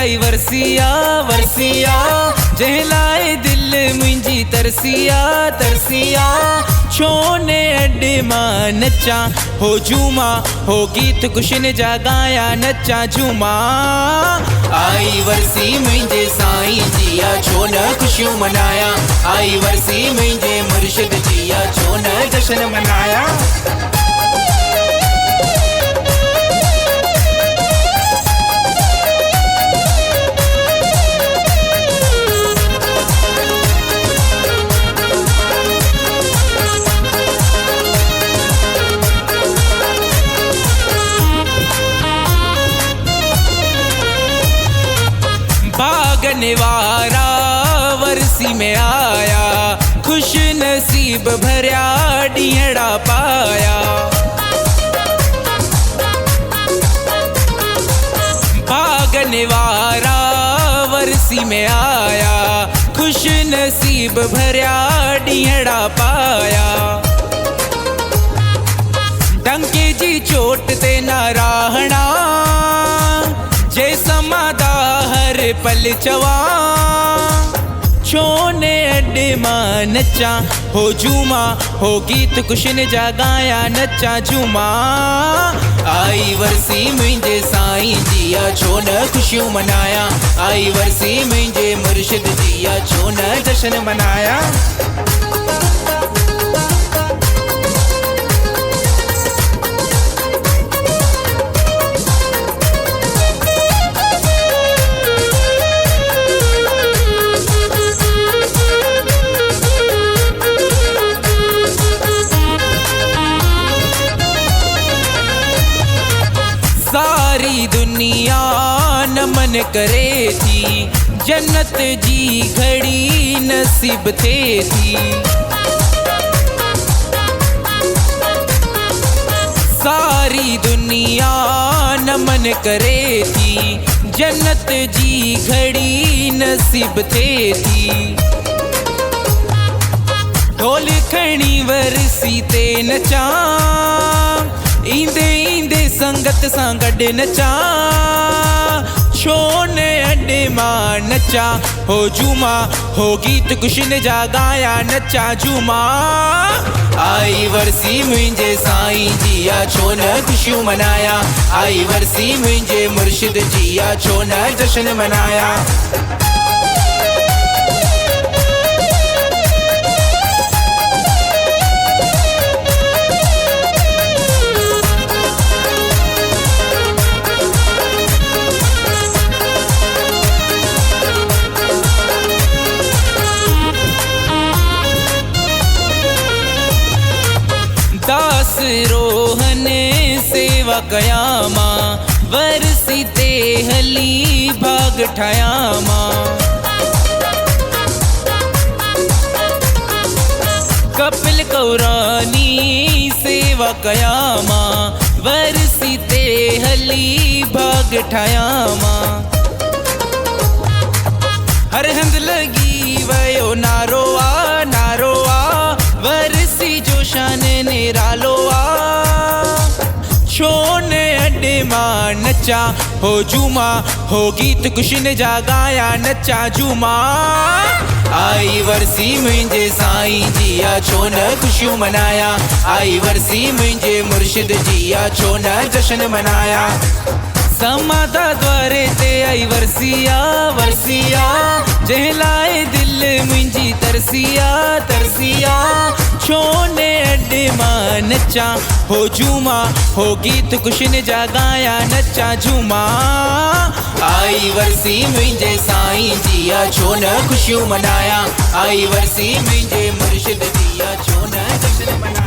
आई वरसिया वरसिया, जंहिं लाइ दिल मुंहिंजी तरसिया तरसिया। छोने अॾ मां नचा हो झूमा, हो गीत गुशन जा गाया नचा झूमा। आई वरसी मुंहिंजे साईं जिया, छो न ख़ुशियूं मनाया। आई वरसी मुंहिंजे मुर्शिद जिया, छो न जश्न मनाया। भागने वारा वरसी में आया, खुश नसीब भरिया ॾींहड़ा पाया। भागने वारा वरसी में आया, खुश नसीब भरिया ॾींहड़ा पाया। डंके जी चोट ते न राहणा, जे समादा हर पल चवा। छोने अॾ मां नचा हो झूमा, हो गीत गुशन जा गाया नचा झूमा। आई वरसी मुंहिंजे साईं जिया, छो न ख़ुशियूं मनाया। आई वरसी मुंहिंजे मुर्शिद जिया, छो न जश्न मनाया। सारी दुनिया नमन करे थी, जन्नत जी घड़ी नसीब थे थी। सारी दुनिया नमन करे थी, जन्नत जी घड़ी नसीब थे थी। ढोल खणी वरसी ते नचा, ईंदे ईंदे संगत सां गॾु नचा। छोने अॾ मां नचा हो झूमा, हो गीत गुशन जा गाया नचा झूमा। आई वरसी मुंहिंजे साईं जिया, छो न ख़ुशियूं मनाया। आई वरसी मुंहिंजे मुर्शिद जिया, छो न जश्न मनाया। दास रोहन सेवा कयामा, वरसी ते हली भाग ठायामा। कपिल कौरानी सेवा कयामा, वरसी ते हली भाग ठायामा। हर हंध लगी वयो नारो आ नारो आ, वरसी जो शान निरालो आ। छोने अॾ मां नचा हो झूमा, हो गीत गुशन जा गाया नचा झूमा। आई वरसी मुंहिंजे साईं जिया, छो न ख़ुशियूं मनाया। आई वरसी मुंहिंजे मुर्शिद जिया, छो न जश्न मनाया। समादा द्वारे ते आई वरसिया वरसिया, जंहिं लाइ दिल मुंहिंजी तरसिया तरसिया। छोने अॾ मां नचा हो झूमा, हो गीत गुशन जा गाया नचा झूमा। आई वरसी मुंहिंजे साईं जिया, छो न ख़ुशियूं मनाया। आई वरसी मुंहिंजे मुर्शिद जिया, छो न जश्न मनाया।